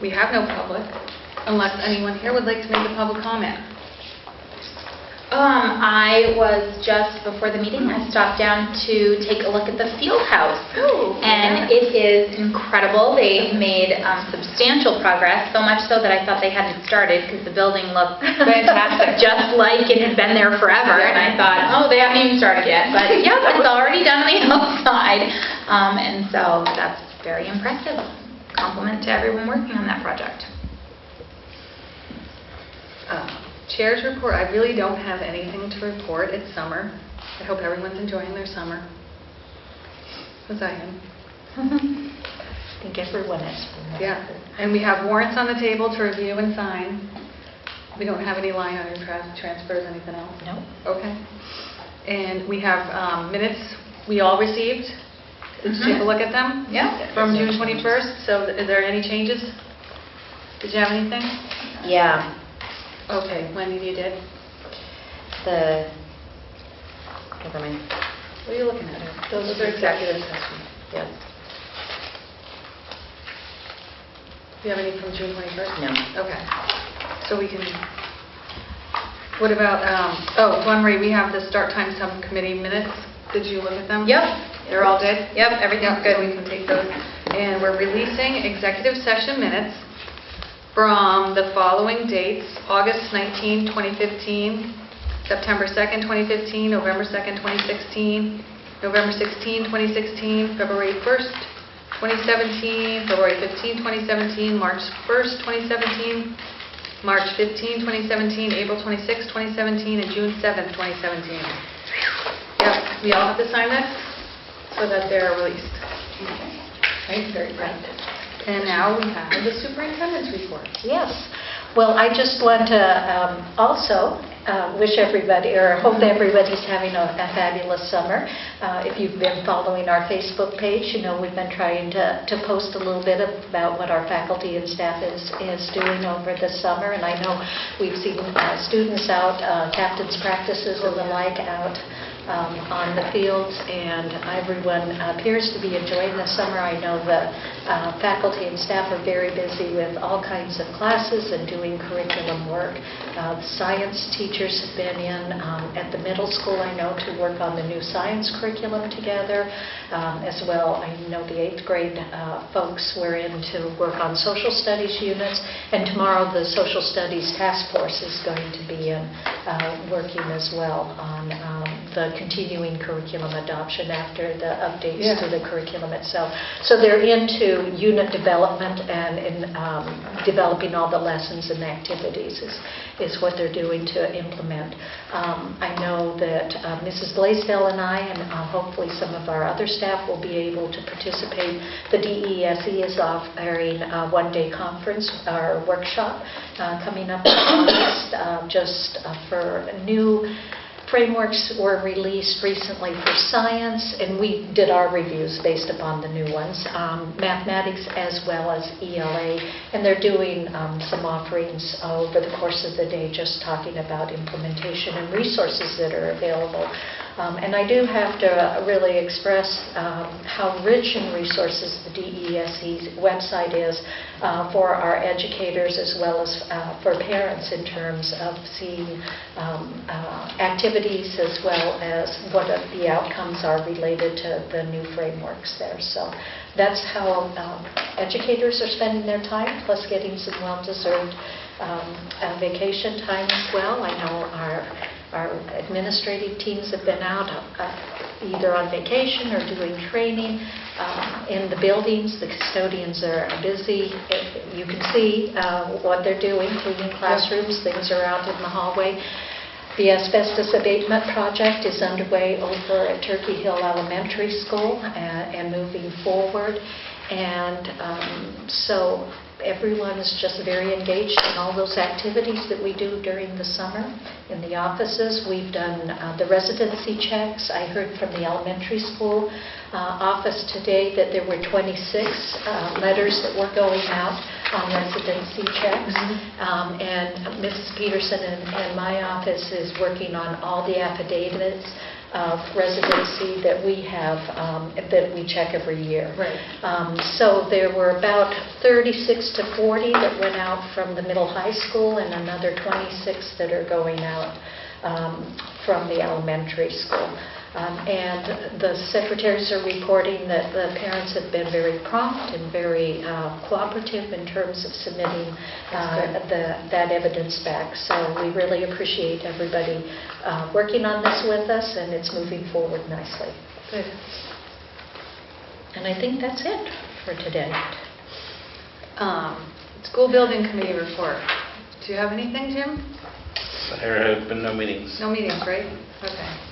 We have no public, unless anyone here would like to make a public comment. I was just before the meeting, I stopped down to take a look at the field house. Oh, and yeah. it is incredible. They've made substantial progress, so much so that I thought they hadn't started because the building looked Fantastic. just like it had been there forever. And I thought, oh, they haven't even started yet. But yeah, it's already done on the outside. And so that's very impressive. Compliment to everyone working on that project. Chair's report, I really don't have anything to report. It's summer. I hope everyone's enjoying their summer. As I am. I think everyone is. Yeah. And we have warrants on the table to review and sign. We don't have any line item transfers, anything else? No. Okay. And we have minutes we all received. Did you take a look at them? Yeah. From June 21st. So is there any changes? Did you have anything? Yeah. Okay. Wendy, you did? Never mind. What are you looking at? Those are executive session. Yes. Do you have any from June 21st? No. Okay. So we can, what about, Glen Marie, we have the start time subcommittee minutes. Did you look at them? Yep. They're all good? Yep, everything's good. We can take those. And we're releasing executive session minutes from the following dates: August 19, 2015, September 2nd, 2015, November 2nd, 2016, November 16, 2016, February 1st, 2017, February 15, 2017, March 1st, 2017, March 15, 2017, April 26, 2017, and June 7th, 2017. Yep, we all have to sign this so that they're released. Right, very good. And now we have the superintendent's report. Yes. Well, I just want to also wish everybody, or hope everybody's having a fabulous summer. If you've been following our Facebook page, you know we've been trying to post a little bit about what our faculty and staff is doing over the summer. And I know we've seen students out, captain's practices and the like out on the fields, and everyone appears to be enjoying the summer. I know the faculty and staff are very busy with all kinds of classes and doing curriculum work. Science teachers have been in at the middle school, I know, to work on the new science curriculum together. As well, I know the 8th grade folks were in to work on social studies units, and tomorrow the social studies task force is going to be in working as well on the continuing curriculum adoption after the updates to the curriculum itself. So they're into unit development and in developing all the lessons and activities is what they're doing to implement. I know that Mrs. Blaisdell and I, and hopefully some of our other staff, will be able to participate. The DESE is offering a one-day conference or workshop coming up in August just for new frameworks were released recently for science, and we did our reviews based upon the new ones, mathematics as well as ELA, and they're doing some offerings over the course of the day just talking about implementation and resources that are available. And I do have to really express how rich in resources the DESE website is for our educators as well as for parents in terms of seeing activities as well as what the outcomes are related to the new frameworks there. So that's how educators are spending their time, plus getting some well-deserved vacation time as well. I know our administrative teams have been out either on vacation or doing training in the buildings. The custodians are busy. You can see what they're doing, cleaning classrooms, things are out in the hallway. The asbestos abatement project is underway over at Turkey Hill Elementary School and moving forward. And so everyone is just very engaged in all those activities that we do during the summer. In the offices, we've done the residency checks. I heard from the elementary school office today that there were 26 letters that were going out on residency checks. And Mrs. Peterson and my office is working on all the affidavits residency that we have, that we check every year. Right. So there were about 36 to 40 that went out from the middle high school and another 26 that are going out from the elementary school. And the secretaries are reporting that the parents have been very prompt and very cooperative in terms of submitting that evidence back. So we really appreciate everybody working on this with us, and it's moving forward nicely. Good. And I think that's it for today. School building committee report. Do you have anything, Jim? There have been no meetings. No meetings, right? Okay.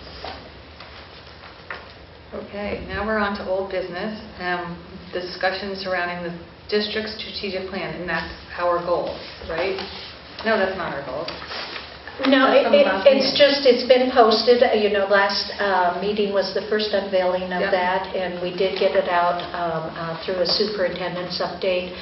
Okay, now we're on to old business, discussion surrounding the district's strategic plan, and that's our goals, right? No, that's not our goals. No, That's from the last it's meeting. just, it's been posted. Last meeting was the first unveiling of Yep. that, and we did get it out through a superintendent's update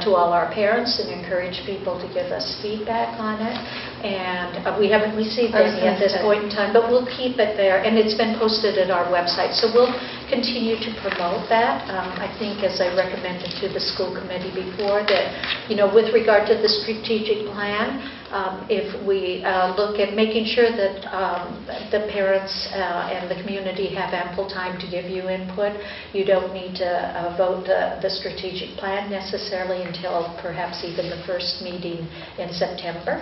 to all our parents and encourage people to give us feedback on it. And we haven't received I was any at gonna this say. point in time, but we'll keep it there, and it's been posted at our website. So we'll continue to promote that. I think, as I recommended to the school committee before, that, with regard to the strategic plan, if we look at making sure that the parents and the community have ample time to give you input, you don't need to vote the strategic plan necessarily until perhaps even the first meeting in September.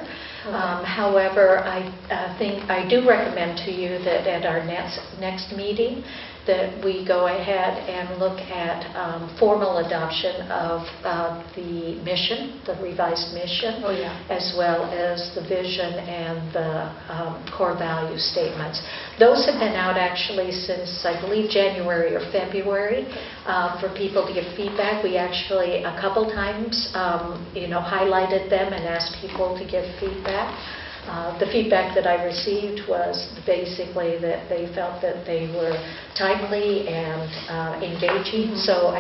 However, I do recommend to you that at our next meeting, that we go ahead and look at formal adoption of the mission, the revised mission, Oh, yeah. as well as the vision and the core value statements. Those have been out actually since, I believe, January or February for people to give feedback. We actually, a couple times, highlighted them and asked people to give feedback. The feedback that I received was basically that they felt that they were timely and engaging, so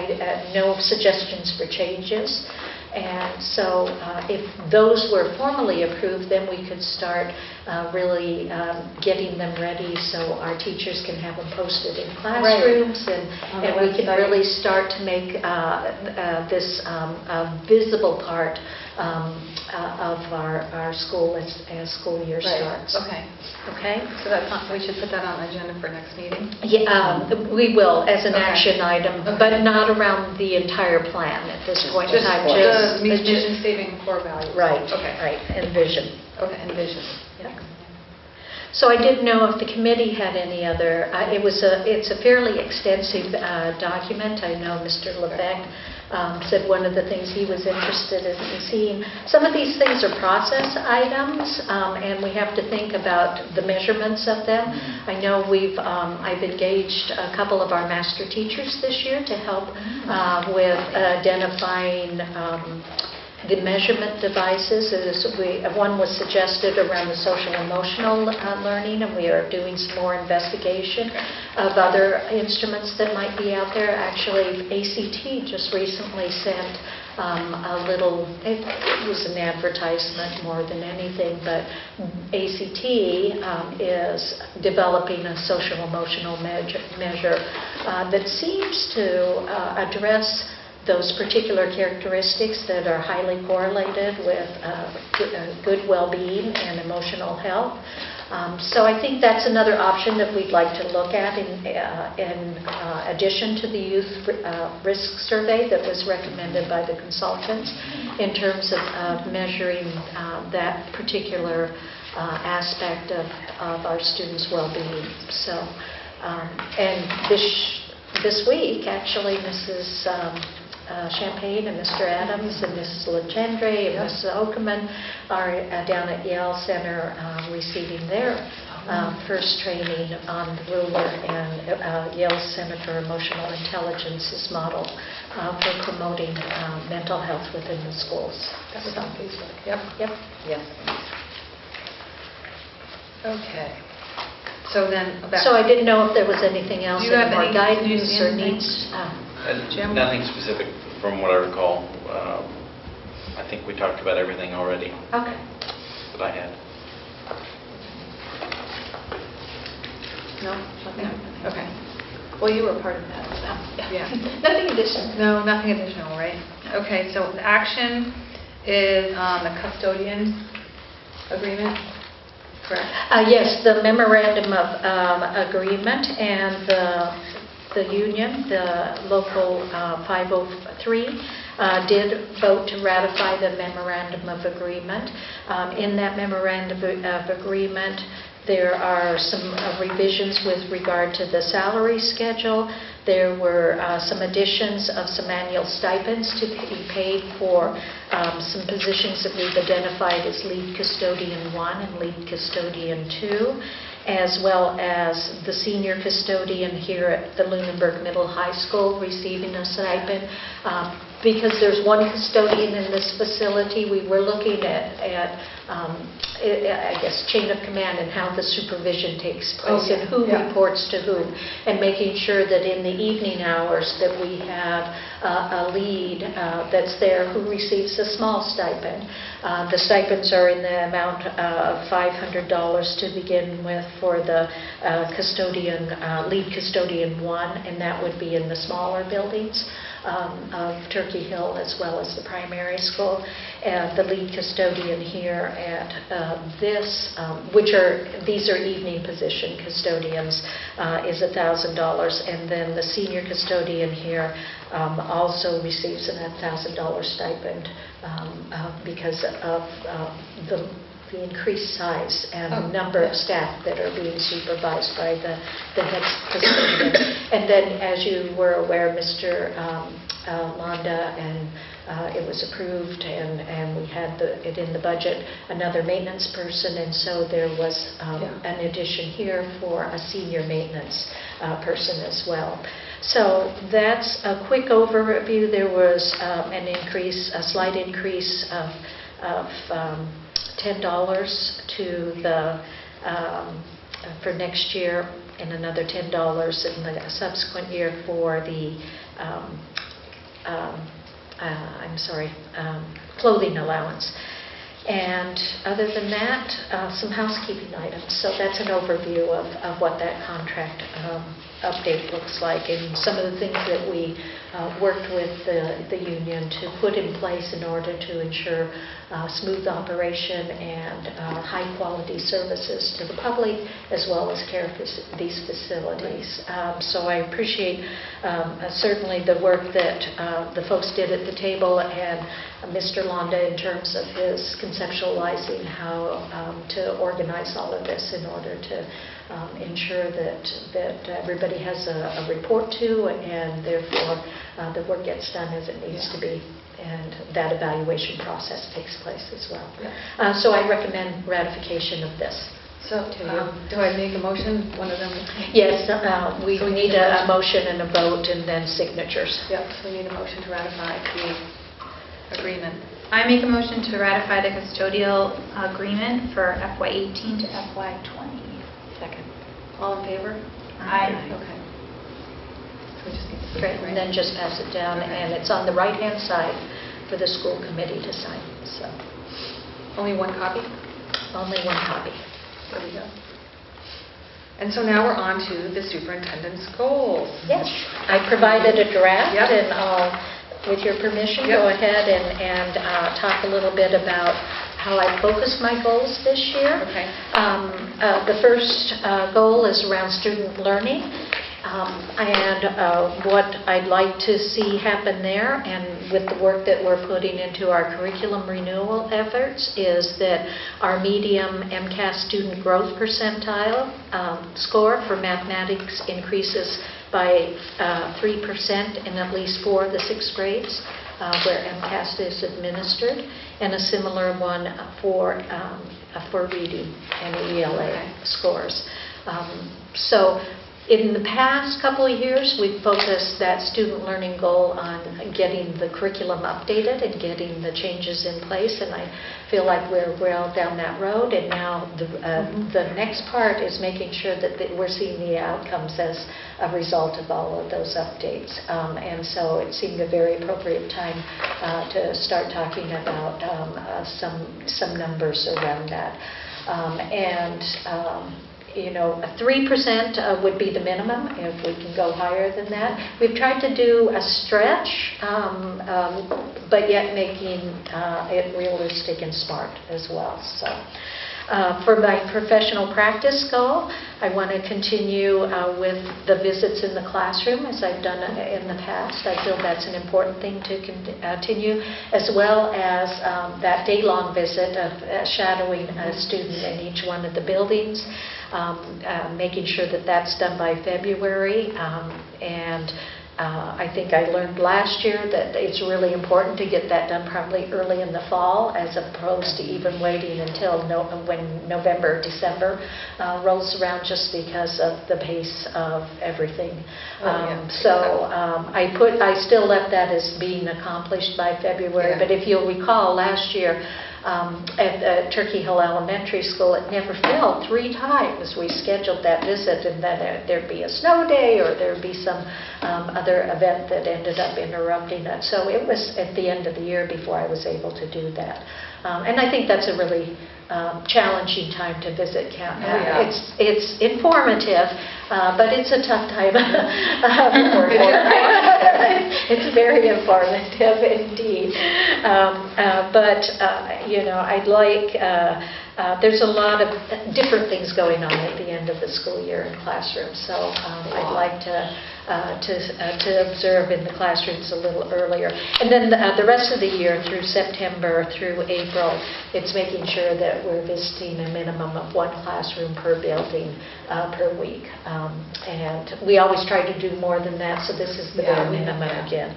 no suggestions for changes. And so if those were formally approved, then we could start really getting them ready so our teachers can have them posted in classrooms, On the and we can website. really start to make this a visible part of our school as school year starts. Okay. Okay? So we should put that on the agenda for next meeting? Yeah, we will, as an Okay. action item, Okay. but not around the entire plan at this point in Just time. the mission statement core values? Right, Okay. right, and vision. Okay, and vision. Yeah. So I didn't know if the committee had any other, it's a fairly extensive document. I know Mr. Levesque said one of the things he was interested in seeing. Some of these things are process items, and we have to think about the measurements of them. I know I've engaged a couple of our master teachers this year to help with identifying the measurement devices. One was suggested around the social emotional learning, and we are doing some more investigation of other instruments that might be out there. Actually, ACT just recently sent it was an advertisement more than anything, but ACT is developing a social emotional measure that seems to address those particular characteristics that are highly correlated with good well-being and emotional health. So I think that's another option that we'd like to look at in addition to the youth risk survey that was recommended by the consultants in terms of measuring that particular aspect of our students' well-being. So, and this week, actually, Mrs. Champagne and Mr. Adams and Mrs. Legendre and Mrs. Okerman are down at Yale Center receiving their first training on the ruler and Yale Center for Emotional Intelligence's model for promoting mental health within the schools. That was on Facebook. Yep. Yep. Yes. Okay. So then, So I didn't know if there was anything else, Do you have any more any- guidance do you see or anything? needs. Jim? Nothing specific from what I recall. I think we talked about everything already Okay. that I had. No? Nothing? Okay. Well, you were part of that, so, yeah. Nothing additional. No, nothing additional, right? Okay, so the action is the custodian agreement, correct? Yes, the memorandum of agreement and the union, the local 503, did vote to ratify the memorandum of agreement. In that memorandum of agreement, there are some revisions with regard to the salary schedule. There were some additions of some annual stipends to be paid for some positions that we've identified as lead custodian 1 and lead custodian 2, as well as the senior custodian here at the Lunenburg Middle High School receiving a stipend. Because there's one custodian in this facility, we were looking at I guess, chain of command and how the supervision takes place and who reports to whom, and making sure that in the evening hours that we have a lead that's there who receives a small stipend. The stipends are in the amount of $500 to begin with for the lead custodian 1, and that would be in the smaller buildings of Turkey Hill as well as the primary school. And the lead custodian here at these are evening position custodians, is $1,000, and then the senior custodian here also receives a $1,000 stipend because of the increased size and number of staff that are being supervised by the head custodian. And then, as you were aware, Mr. Londa, and it was approved, and we had it in the budget, another maintenance person, and so there was an addition here for a senior maintenance person as well. So that's a quick overview. There was a slight increase of $10 to the for next year, and another $10 in the subsequent year for the clothing allowance. And other than that, some housekeeping items. So that's an overview of what that contract update looks like, and some of the things that we worked with the union to put in place in order to ensure smooth operation and high-quality services to the public, as well as care for these facilities. So I appreciate certainly the work that the folks did at the table, and Mr. Londa in terms of his conceptualizing how to organize all of this in order to ensure that everybody has a report to, and therefore the work gets done as it needs to be, and that evaluation process takes place as well. So I recommend ratification of this. So, do I make a motion, one of them? Yes, we need a motion and a vote, and then signatures. Yep, so we need a motion to ratify the agreement. I make a motion to ratify the custodial agreement for FY18 to FY20. Second. All in favor? Aye. Okay. So we just need to Great, and then just pass it down, and it's on the right-hand side for the school committee to sign. So Only one copy? only one copy. There we go. And so now we're on to the superintendent's goals. Yes, I provided a draft, Yep. and I'll, with your permission, Yep. go ahead and talk a little bit about how I focused my goals this year. Okay. The first goal is around student learning, and what I'd like to see happen there, and with the work that we're putting into our curriculum renewal efforts, is that our medium MCAS student growth percentile score for mathematics increases by 3% in at least 4 of the 6 grades where MCAS is administered, and a similar one for reading and ELA scores. So in the past couple of years, we've focused that student learning goal on getting the curriculum updated and getting the changes in place, and I feel like we're well down that road. And now the next part is making sure that we're seeing the outcomes as a result of all of those updates. And so it seemed a very appropriate time to start talking about some numbers around that. a 3% would be the minimum, if we can go higher than that. We've tried to do a stretch, but yet making it realistic and smart as well. So, for my professional practice goal, I want to continue with the visits in the classroom as I've done in the past. I feel that's an important thing to continue, as well as that day-long visit of shadowing a student in each one of the buildings, making sure that that's done by February. And I think I learned last year that it's really important to get that done probably early in the fall, as opposed to even waiting until when November, December rolls around, just because of the pace of everything. I still left that as being accomplished by February. But if you'll recall, last year at Turkey Hill Elementary School, it never failed. 3 times we scheduled that visit, and then there'd be a snow day or there'd be some other event that ended up interrupting it. So it was at the end of the year before I was able to do that. And I think that's a really challenging time to visit camp. It's informative, but it's a tough time. It's very informative indeed. I'd like, there's a lot of different things going on at the end of the school year in classrooms, so I'd like to observe in the classrooms a little earlier. And then the rest of the year, through September through April, it's making sure that we're visiting a minimum of 1 classroom per building per week. And we always try to do more than that, so this is the bare minimum again.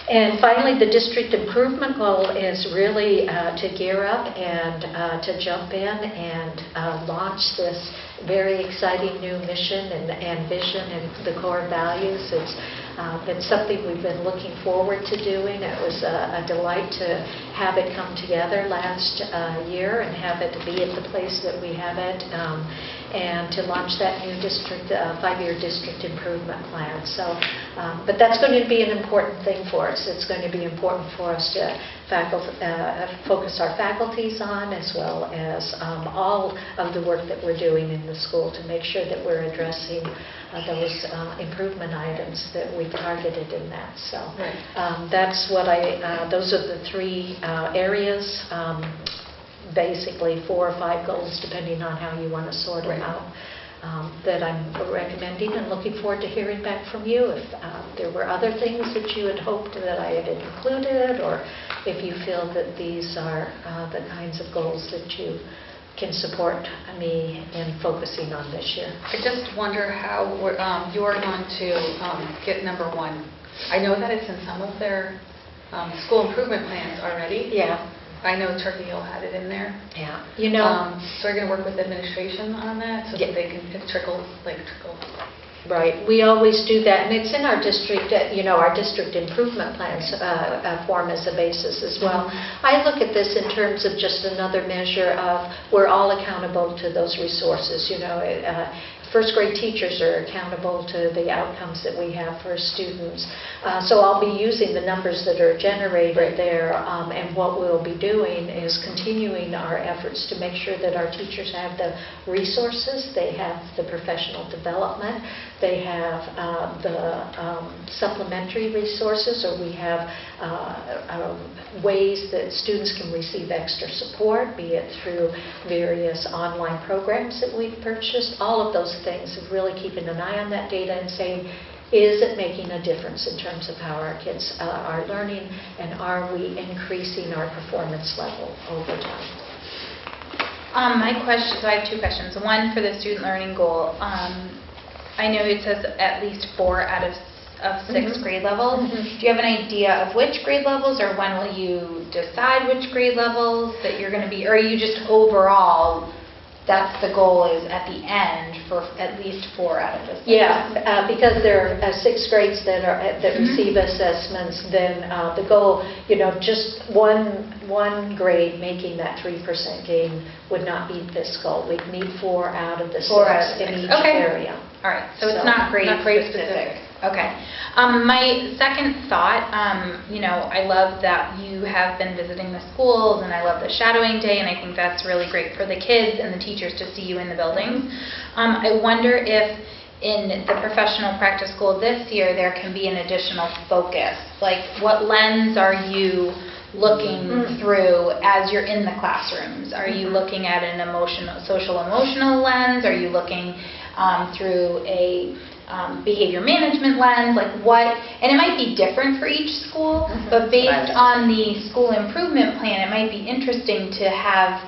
And finally, the district improvement goal is really to gear up and to jump in and launch this very exciting new mission and vision and the core values. It's been something we've been looking forward to doing. It was a delight to have it come together last year and have it be at the place that we have it, and to launch that new district 5-year district improvement plan. So, but that's going to be an important thing for us. It's going to be important for us to focus our faculties on, as well as all of the work that we're doing in the school, to make sure that we're addressing those improvement items that we've targeted in that. So that's what those are the 3 areas, basically 4 or 5 goals, depending on how you want to sort them out, that I'm recommending, and looking forward to hearing back from you if there were other things that you had hoped that I had included, or if you feel that these are the kinds of goals that you can support me in focusing on this year. I just wonder how you're going to get number 1. I know that it's in some of their school improvement plans already. Yeah. I know Turkey Hill had it in there. Yeah. So you're going to work with administration on that, so that they can trickle. Right. We always do that, and it's in our district, our district improvement plans form as a basis as well. I look at this in terms of just another measure of we're all accountable to those resources. First grade teachers are accountable to the outcomes that we have for students. So I'll be using the numbers that are generated there, and what we'll be doing is continuing our efforts to make sure that our teachers have the resources, they have the professional development, they have the supplementary resources, or we have ways that students can receive extra support, be it through various online programs that we've purchased. All of those things of really keeping an eye on that data and saying, is it making a difference in terms of how our kids are learning, and are we increasing our performance level over time? So I have 2 questions. One for the student learning goal. I know it says at least 4 out of 6 grade levels. Do you have an idea of which grade levels, or when will you decide which grade levels that you're going to be, or are you just overall, that's the goal is at the end for at least 4 out of the 6? Yeah, because there are 6 grades that receive assessments, then the goal, just one grade making that 3% gain would not meet this goal. We'd need 4 out of the 6 in each area. All right, so it's not grade specific. Okay. My second thought, I love that you have been visiting the schools, and I love the shadowing day, and I think that's really great for the kids and the teachers to see you in the buildings. I wonder if in the professional practice school this year there can be an additional focus. Like, what lens are you looking through as you're in the classrooms? Are you looking at an social emotional lens? Are you looking through a behavior management lens? Like what, and it might be different for each school, but based on the school improvement plan, it might be interesting to have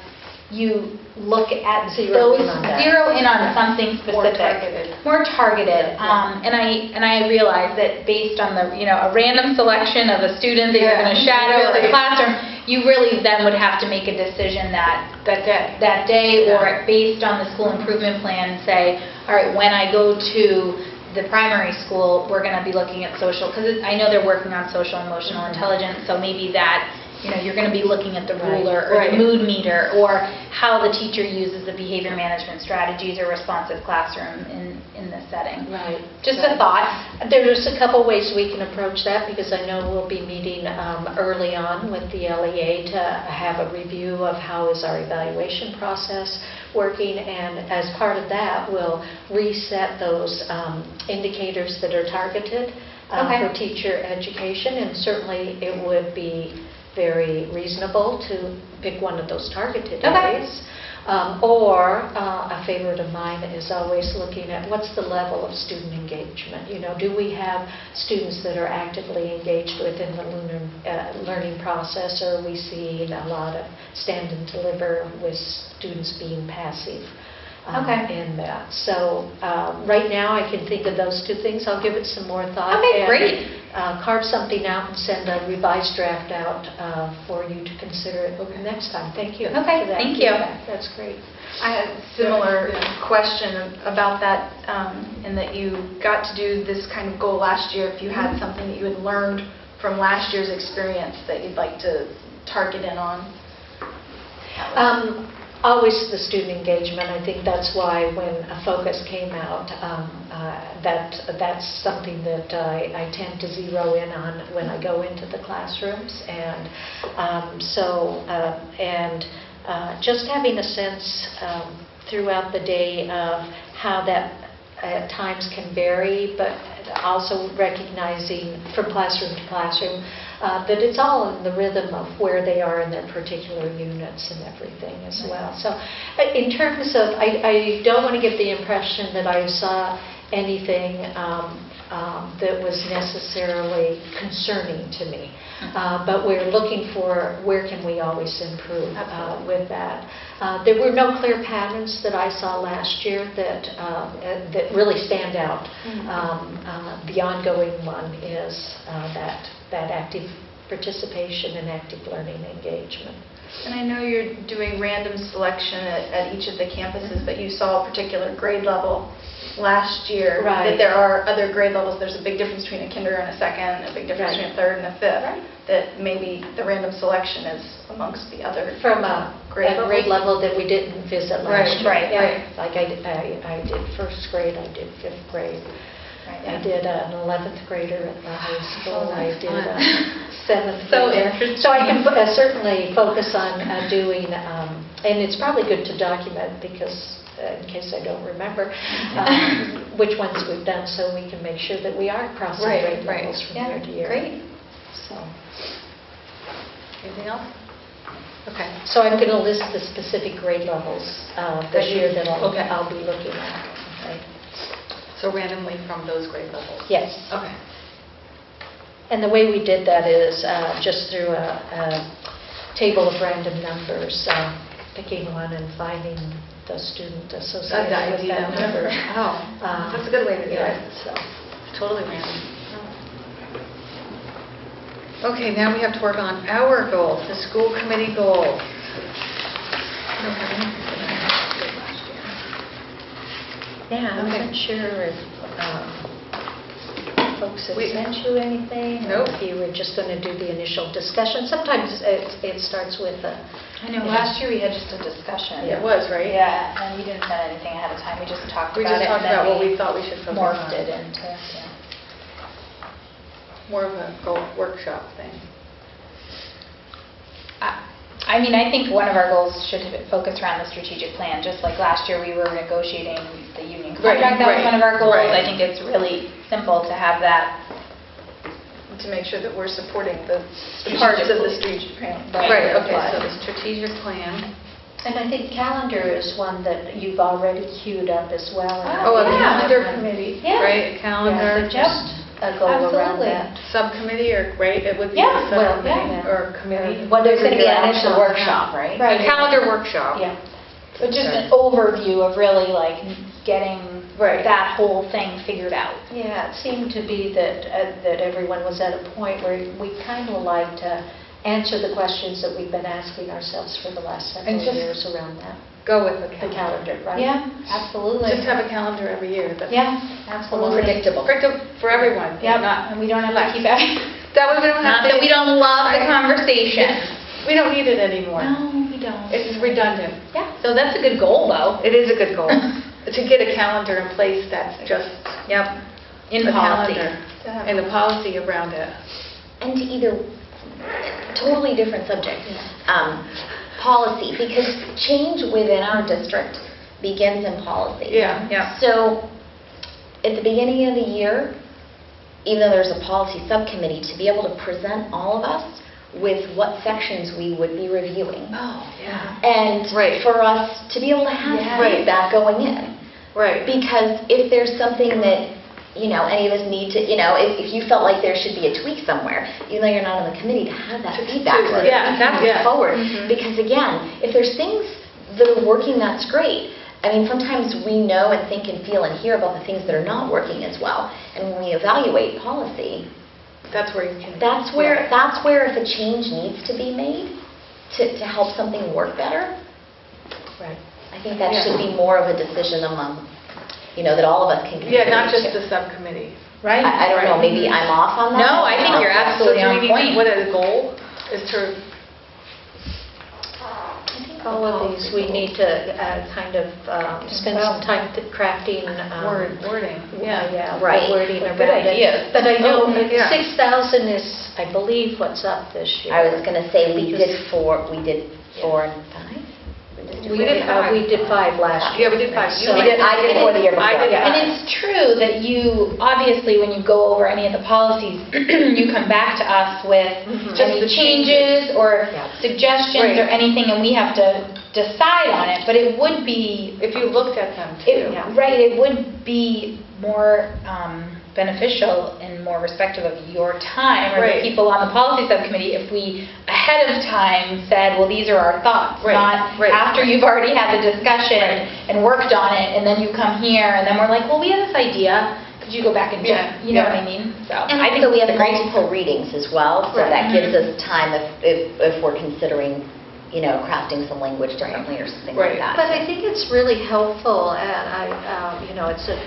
you look at Zero in on something specific, more targeted. And I realize that based on the a random selection of a student that you're going to shadow in the classroom, you really then would have to make a decision that day, or based on the school improvement plan, say, all right, when I go to the primary school, we're going to be looking at social, because I know they're working on social emotional intelligence, so maybe that you're going to be looking at the ruler or the mood meter, or how the teacher uses the behavior management strategies or responsive classroom in this setting. Right. Just a thought. There's a couple ways we can approach that, because I know we'll be meeting early on with the LEA to have a review of how is our evaluation process working, and as part of that, we'll reset those indicators that are targeted for teacher education, and certainly it would be very reasonable to pick one of those targeted areas. Or a favorite of mine is always looking at what's the level of student engagement. Do we have students that are actively engaged within the learning process, or are we seeing a lot of stand and deliver with students being passive in that? So right now I can think of those two things. I'll give it some more thought. Okay, great. Carve something out and send a revised draft out for you to consider it next time. Thank you. Okay, for that thank you. feedback. That's great. I had a similar question about that, in that you got to do this kind of goal last year. If you had something that you had learned from last year's experience that you'd like to target in on. Always the student engagement. I think that's why when a focus came out, that's something that I tend to zero in on when I go into the classrooms. And just having a sense throughout the day of how that at times can vary, but also recognizing from classroom to classroom that it's all in the rhythm of where they are in their particular units and everything as well. So in terms of, I don't want to give the impression that I saw anything that was necessarily concerning to me. But we're looking for where can we always improve with that. There were no clear patterns that I saw last year that really stand out. The ongoing one is that active participation and active learning engagement. And I know you're doing random selection at each of the campuses, but you saw a particular grade level last year. Right. That there are other grade levels. There's a big difference between a kinder and a second, a big difference between a third and a fifth. Right. That maybe the random selection is amongst the other from a grade level that we didn't visit last year. Right. Like I did first grade, I did fifth grade. I did an 11th grader at the high school. I did a 7th grader. So I can certainly focus on doing, and it's probably good to document, because in case I don't remember, which ones we've done, so we can make sure that we are crossing grade levels from year to year. Great. So. Anything else? Okay. So I'm going to list the specific grade levels this year that I'll be looking at. Okay. So randomly from those grade levels? Yes. Okay. And the way we did that is just through a table of random numbers, picking one and finding the student associated with that number. Oh, that's a good way to do it. So. Totally random. Okay, now we have to work on our goals, the school committee goals. I don't have anything for that. Yeah, I wasn't sure if folks had sent you anything. Nope. Or if you were just going to do the initial discussion. Sometimes it starts with a... I know, last year we had just a discussion. It was, right? Yeah, and we didn't send anything ahead of time. We just talked We about just it. talked about what we thought we should focus on. Morphed it into, more of a goal workshop thing. I mean, I think one of our goals should focus around the strategic plan, just like last year we were negotiating the union Right, contract. That was right, one of our goals. right. I think it's really simple to have that. To make sure that we're supporting the parts of the strategic plan. Right, okay, Apply. so the strategic plan. And I think calendar is one that you've already queued up as well. Oh, a Yeah. calendar committee, Yeah. right, a calendar. Yeah, so just a go around Absolutely. that. Subcommittee, or, right, it would be Yeah, a well, subcommittee yeah. or committee. What There's going to be an your initial action? workshop, right? Right. A calendar workshop. Yeah. But just an overview of really like getting Right. that whole thing figured out. Yeah, it seemed to be that everyone was at a point where we kind of like to answer the questions that we've been asking ourselves for the last several And just years around that. Go with The the calendar. calendar, right? Yeah, absolutely. Just have a calendar every year. That's Yeah, absolutely. Predictable. For everyone. Yep, Not, and we don't have to keep it. that way we don't have Not to. that we don't love the conversation. We don't need it anymore. No, we don't. It's redundant. Yeah, so that's a good goal, though. It is a good goal, to get a calendar in place that's just Yep. In a policy. calendar and a policy around it. And to either, totally different subject, policy, because change within our district begins in policy. Yeah. Yeah. So at the beginning of the year, even though there's a policy subcommittee, to be able to present all of us with what sections we would be reviewing. Oh, yeah. And Right. for us to be able to have Yeah. Right. feedback going in. Right. Because if there's something that, any of us need to, if you felt like there should be a tweak somewhere, even though you're not on the committee, to have that feedback so that yeah, we can yeah. move forward. Mhm. Because again, if there's things that are working, that's great. I mean, sometimes we know and think and feel and hear about the things that are not working as well. And when we evaluate policy, That's where you can. that's where if a change needs to be made to help something work better, Right. I think that Yeah. should be more of a decision among, that all of us can contribute Yeah, not just to. the subcommittee. Right? I don't know, maybe I'm off on that. No, I think you're absolutely So do we on need point. What a goal is to, I think all of these, we need to kind of spend some time crafting. wording. Yeah, Right. the wording Good around it. ideas. But I know Oh, yeah. 6,000 is, I believe, what's up this year. I was going to say, we Because- did 4 and 5? We did five. We did 5 last year. Yeah, we did 5. So I did 4 the year before. I did yeah. And it's true that you, obviously, when you go over any of the policies, you come back to us with Just any the changes or Yeah. suggestions or Right. anything, and we have to decide on it. But it would be, If you looked at them too. right, it would be more beneficial and more respectful of your time or Right. the people on the policy subcommittee if we ahead of time said, well, these are our thoughts, Right, not right. after you've already had the discussion and worked on it, and then you come here and then we're like, well, we have this idea. Could you go back and check? Yeah, You know yeah. what I mean? So And I think also, we have it's a great- multiple readings as well, so Right. that gives us time if we're considering, crafting some language differently or something like Right. that. But I think it's really helpful, and it's a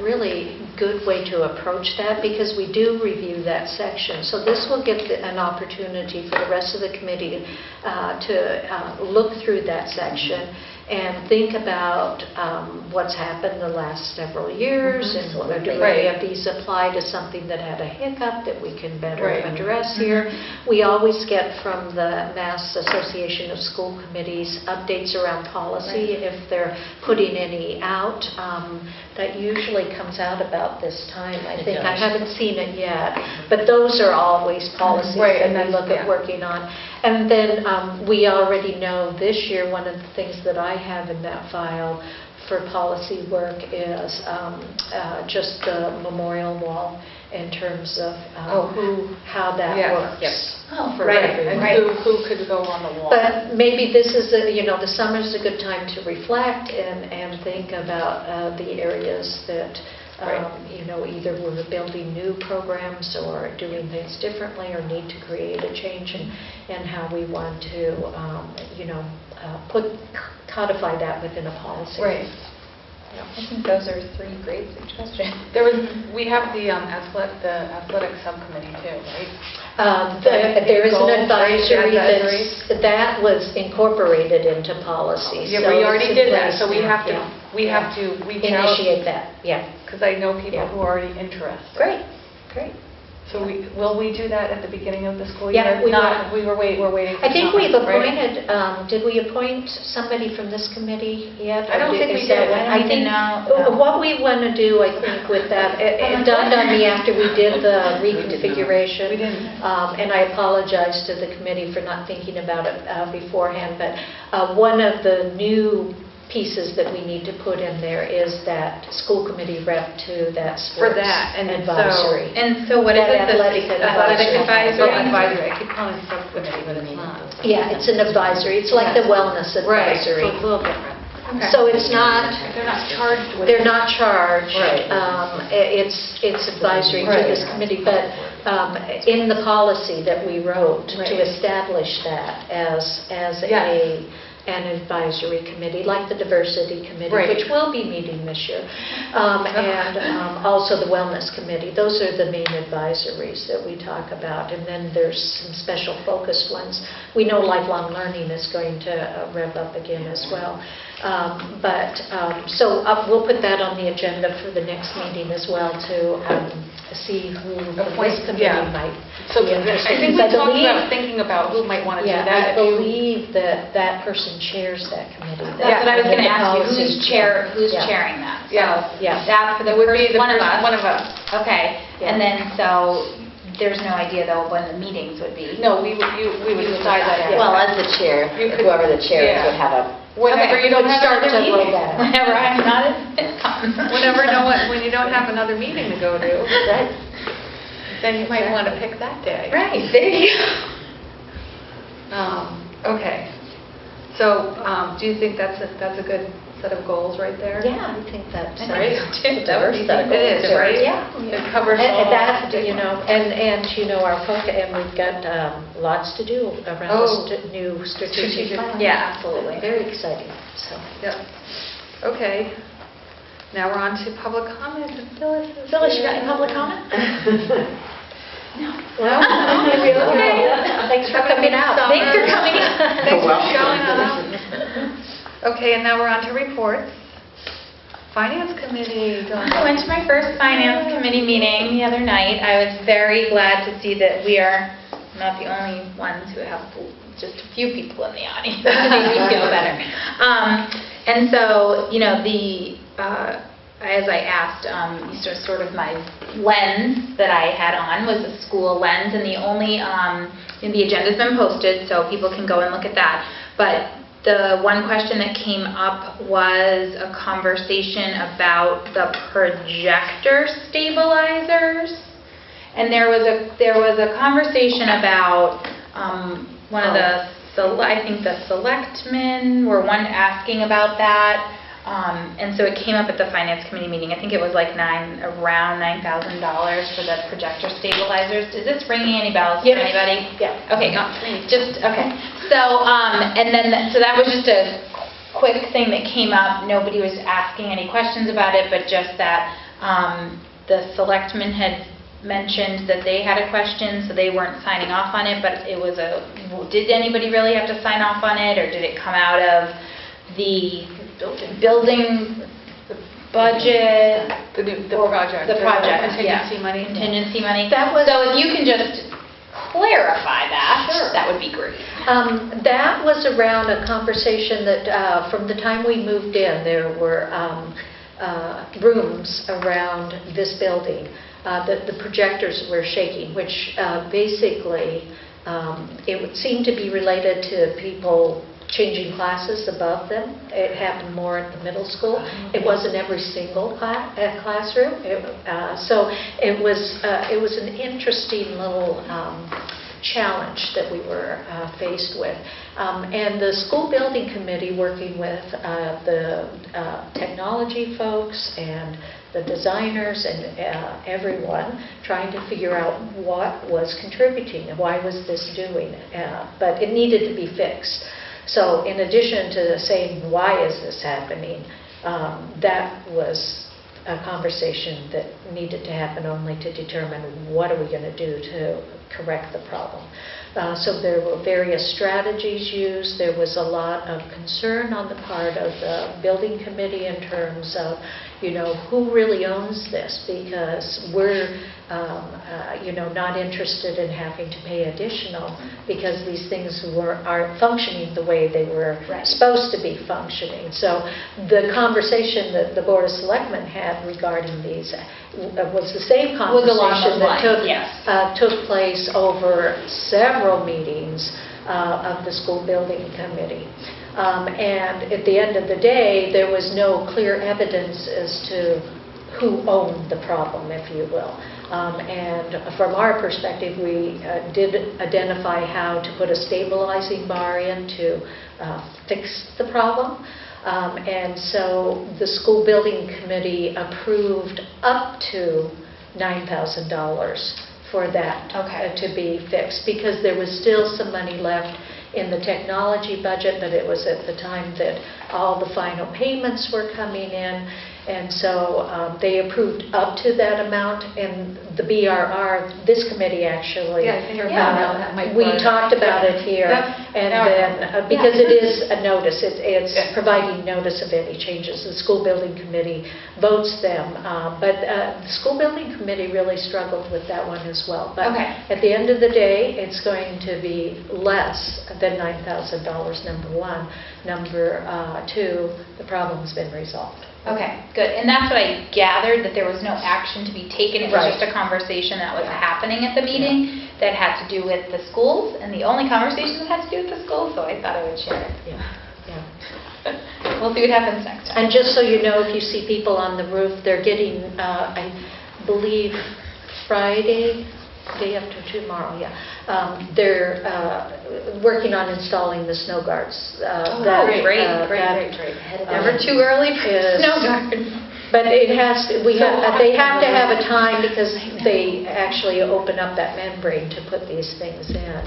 really good way to approach that, because we do review that section. So this will give an opportunity for the rest of the committee to look through that section and think about what's happened the last several years, and do any Right. of these apply to something that had a hiccup that we can better Right. address here. We always get from the Mass Association of School Committees updates around policy, if they're putting any out. That usually comes out about this time, I think. I does. haven't seen it yet, but those are always policies Right, that and we that's- look at yeah. working on. And then we already know this year, one of the things that I have in that file for policy work is just the memorial wall in terms of how that Yes. works. Yep. Oh, for right, everyone. And who could go on the wall. But maybe this is, the summer's a good time to reflect and think about the areas that, Right. either we're building new programs or doing things differently or need to create a change in how we want to, codify that within a policy. Right. I think those are 3 great suggestions. We have the athletic subcommittee too, right? There is an Goals, right? advisory Advisory. that was incorporated into policy. Yeah, so we it's already in did that, place so we now, have to, yeah. we have to reach out. Initiate that, yeah. Because I know people Yeah. who are already interested. Great, great. So will we do that at the beginning of the school Yeah, year? we Not, will. we're waiting for I think we've summer, right? appointed, did we appoint somebody from this committee yet? I don't Or think we is that did. what- I don't even know. What we want to do, I think, with that, it dawned on me after we did the reconfiguration. We didn't. And I apologize to the committee for not thinking about it beforehand, but one of the new pieces that we need to put in there is that school committee rep to that For sports that, and so- advisory. And so what is That it? athletic The advisory. advisory? Advisory, I keep calling it subcommittee, but it's not. Yeah, it's an advisory. It's like the wellness Right, so advisory. it's a little different. Okay. So it's not, They're not charged with. they're not charged. Right. It's advisory to Right. this committee, but in the policy that we wrote to Right. establish that as Yes. an advisory committee, like the diversity committee, Right. which will be meeting this year, and also the wellness committee. Those are the main advisories that we talk about, and then there's some special focused ones. We know lifelong learning is going to rev up again as well. We'll put that on the agenda for the next meeting as well to see who from this committee Yeah. might So be interested. I think we Because talked believe- about thinking about who might want to do Yeah, that. I If you- believe that that person chairs that committee. That's what I was going to The ask you, policy- who's Yeah. chairing that? Yeah. So Yeah. That for the It would be first, the one of first us? one of us. Okay, Yeah. and then, so, there's no idea though when the meetings would be? No, we would decide that. Yeah. Well, as the chair, You could- whoever the chair is yeah. would have a, Whenever Okay. you don't Would have start another to roll meeting. that. Whenever I'm not at FitCon. When you don't have another meeting to go to, Right. then you might want to pick that day. Right, there you go. Okay. So, do you think that's a good set of goals right there? Yeah, I think that's Right? That would be It is, right? Yeah. It covers all. And that, our focus, and we've got lots to do around Oh. the new strategic Strategic plan. Yeah, absolutely. Very exciting, so. Yep. Okay. Now we're on to public comment. Phyllis, Phyllis, you got any public comment? Well, Okay. Thanks for coming out. Thanks for coming out. Thanks for showing up. Okay, and now we're on to reports. Finance Committee. I went to my first Finance Committee meeting the other night. I was very glad to see that we are not the only ones who have just a few people in the audience. It made me feel better. And so, as I asked, sort of my lens that I had on was a school lens, and the only, the agenda's been posted, so people can go and look at that. But the one question that came up was a conversation about the projector stabilizers. And there was a conversation about one of the, I think the selectmen were asking about that. And so it came up at the Finance Committee meeting. I think it was like around $9,000 for the projector stabilizers. Is this ringing any bells for Yes. anybody? Yeah. Okay, okay. So, and then, so that was just a quick thing that came up. Nobody was asking any questions about it, but just that the selectmen had mentioned that they had a question, so they weren't signing off on it, but it was did anybody really have to sign off on it, or did it come out of the building budget? The project. The project, yeah. Contingency money. Contingency money. That was- So if you can just clarify that, Sure. that would be great. That was around a conversation that, from the time we moved in, there were rooms around this building that the projectors were shaking, which basically, it would seem to be related to people changing classes above them. It happened more at the middle school. It wasn't every single classroom. So it was an interesting little challenge that we were faced with. And the school building committee, working with the technology folks and the designers and everyone, trying to figure out what was contributing and why was this doing. But it needed to be fixed. So in addition to saying, why is this happening, that was a conversation that needed to happen only to determine what are we going to do to correct the problem. So there were various strategies used. There was a lot of concern on the part of the building committee in terms of, who really owns this, because we're, not interested in having to pay additional because these things aren't functioning the way they were Right. supposed to be functioning. So the conversation that the Board of Selectmen had regarding these was the same Was along conversation those that lines, yes. took place over several meetings of the school building committee. And at the end of the day, there was no clear evidence as to who owned the problem, if you will. And from our perspective, we did identify how to put a stabilizing bar in to fix the problem. And so the school building committee approved up to $9,000 for that to be fixed, because there was still some money left in the technology budget, but it was at the time that all the final payments were coming in. And so they approved up to that amount, and the BRR, this committee actually, Yeah, I think I remember that, Mike we brought it. talked about it here, Yep. and Now I then, remember. because it is a notice, it's Yeah. providing notice of any changes. The school building committee votes them, but the school building committee really struggled with that one as well. But Okay. at the end of the day, it's going to be less than $9,000, number one. Number two, the problem's been resolved. Okay, good. And that's what I gathered, that there was no action to be taken. It was Right. just a conversation that was happening at the meeting that had to do with the schools, and the only conversation that had to do with the schools, so I thought I would share it. Yeah. We'll see what happens next time. And just so you know, if you see people on the roof, they're getting, I believe, Friday, day after tomorrow, they're working on installing the snow guards. great. Never too early for is- snow guards. But it has, they have to have a time, because they actually open up that membrane to put these things in.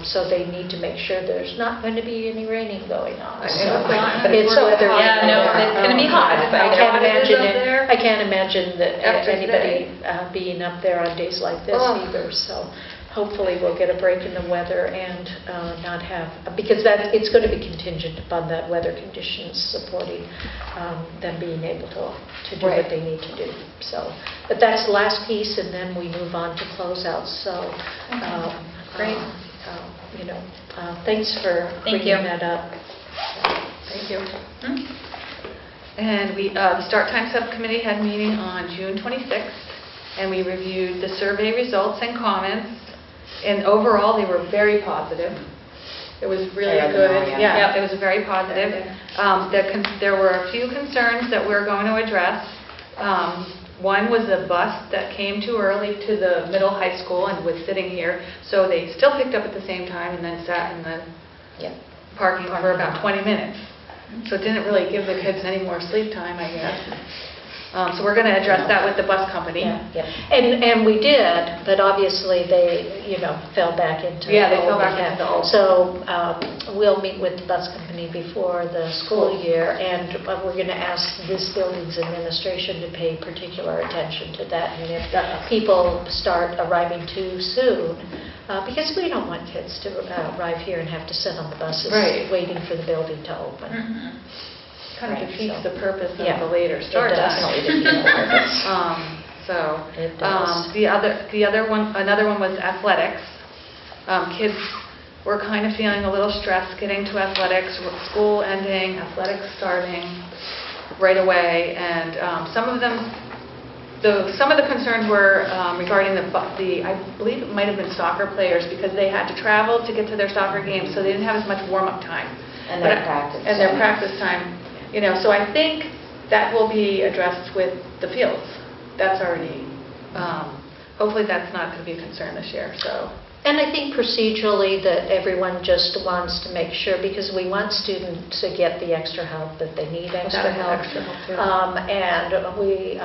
So they need to make sure there's not going to be any raining going on. I So know, it's weather. Yeah, no, it's gonna be hot. I can't imagine that After anybody being up there on days like this Oh. either. So hopefully we'll get a break in the weather and not have, because it's going to be contingent upon that weather conditions supporting them being able to do Right. what they need to do. So, but that's the last piece, and then we move on to closeouts. So, Great. Thanks for Thank bringing you. that up. Thank you. Hmm? And the Start Time Subcommittee had a meeting on June 26th, and we reviewed the survey results and comments, and overall, they were very positive. It was really I read them good. all, yeah. Yeah, it was very positive. There were a few concerns that we're going to address. One was a bus that came too early to the middle high school and was sitting here, so they still picked up at the same time and then sat in the parking for about 20 minutes. So it didn't really give the kids any more sleep time, I guess. So we're going to address that with the bus company. Yeah. And we did, but obviously they, fell back into. Yeah, they the fell old back into the old. So we'll meet with the bus company before the school year, and we're going to ask this building's administration to pay particular attention to that. And if people start arriving too soon, because we don't want kids to arrive here and have to sit on the buses Right. waiting for the building to open. Mhm. Kind of Right, defeats so- the purpose of Yeah, the later it start does. time. Definitely defeats the purpose. It does. The other one, another one was athletics. Kids were kind of feeling a little stressed getting to athletics, with school ending, athletics starting right away, and some of the concerns were regarding I believe it might have been soccer players, because they had to travel to get to their soccer games, so they didn't have as much warm-up time. And their practice. And their practice time, so I think that will be addressed with the fields. That's already, hopefully that's not going to be a concern this year, so. And I think procedurally that everyone just wants to make sure, because we want students to get the extra help that they need, extra help. And we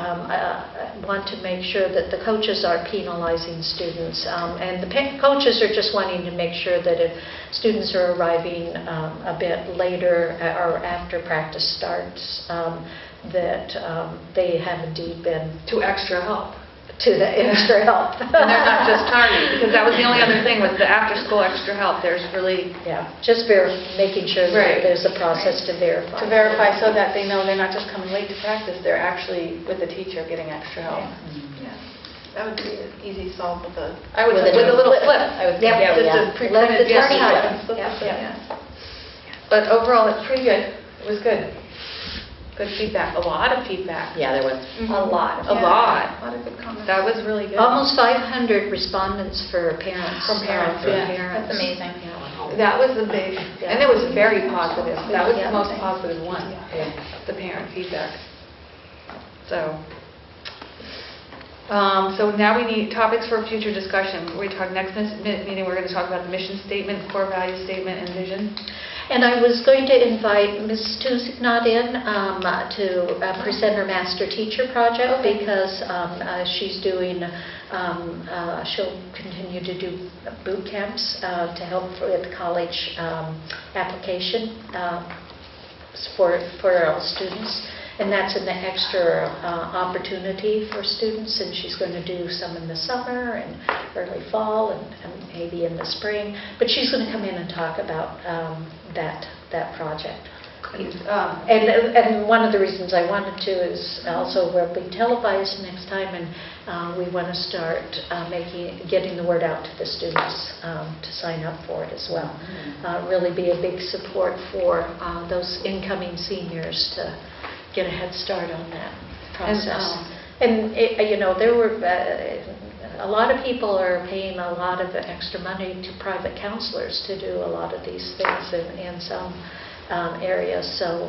want to make sure that the coaches are penalizing students. And the coaches are just wanting to make sure that if students are arriving a bit later or after practice starts, that they have indeed been To extra help. to the extra help. And they're not just tardy, because that was the only other thing, was the after-school extra help. There's really, Yeah, just making sure Right. that there's a process to verify. To verify so that they know they're not just coming late to practice, they're actually with the teacher getting extra help. Yeah. That would be an easy solve with a, I would, With with a a little flip. flip. I would think, Yeah, just yeah. a pre-printed, Let the yeah, tardy flip. happen. Flip, Yeah, flip, yeah. yeah. But overall, it's pretty good. It was good. Good feedback, a lot of feedback. Yeah, there was. A lot. A lot. A lot of good comments. that was really good. Almost 500 respondents for parents. From parents, For yeah. parents. That's amazing. Yeah. That was the big, and it was very positive. That was Yeah. the most positive one, Yeah. the parent feedback. So, so now we need topics for future discussion. We talk next meeting, we're going to talk about the mission statement, core value statement, and vision. And I was going to invite Ms. Tusignot in to present her master teacher project Okay. because she's doing, she'll continue to do boot camps to help with college application for our students. And that's an extra opportunity for students, and she's going to do some in the summer and early fall and maybe in the spring. But she's going to come in and talk about that project. And one of the reasons I wanted to is also we'll be televised next time, and we want to start getting the word out to the students to sign up for it as well. Really be a big support for those incoming seniors to get a head start on that process. And there were a lot of people are paying a lot of extra money to private counselors to do a lot of these things in some areas. So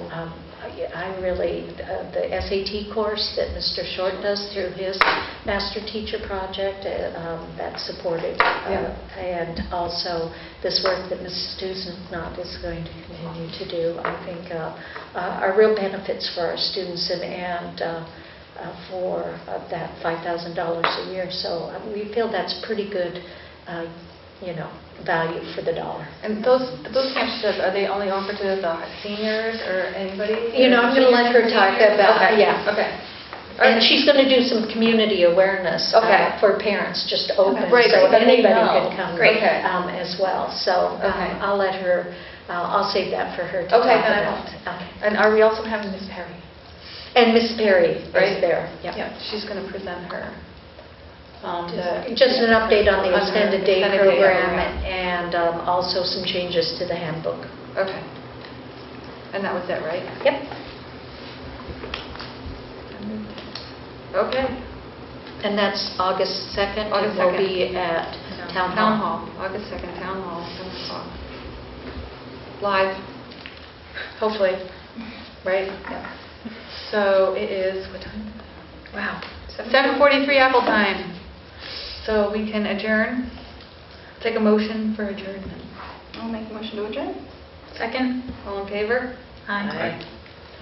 I really, the SAT course that Mr. Short does through his Master Teacher Project, that's supported. And also this work that Mrs. Tusignot is going to continue to do, I think are real benefits for our students and for that $5,000 a year. So we feel that's pretty good, value for the dollar. And those camps, are they only offered to the seniors or anybody? I'm going to let her talk about, Okay. yeah. Okay. And she's going to do some community awareness Okay. for parents, just open, Right, so so that they anybody know. can come Great. as well. So Okay. I'll let her, I'll save that for her to Okay, talk then I about. won't. Okay. And are we also having Miss Perry? And Miss Perry Right. is there. Yep. Yeah, she's going to present her. Just an update on the On her extended day extended day program program. and also some changes to the handbook. Okay. And that was it, right? Yep. Okay. And that's August 2nd. August and 2nd. We'll be at Town Hall. August 2nd, Town Hall, 7 o'clock. Live, hopefully, right? Yeah. So it is, what time? Wow. 7:43 Apple time. So we can adjourn. Take a motion for adjournment. I'll make a motion to adjourn. Second? All in favor? Aye.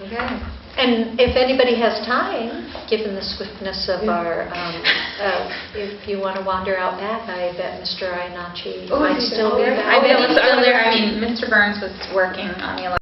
Okay. And if anybody has time, given the swiftness of our, if you want to wander out back, I bet Mr. Ianacci Oh, might is he still be there? back. I bet he's still there. I mean, Mr. Burns was working on the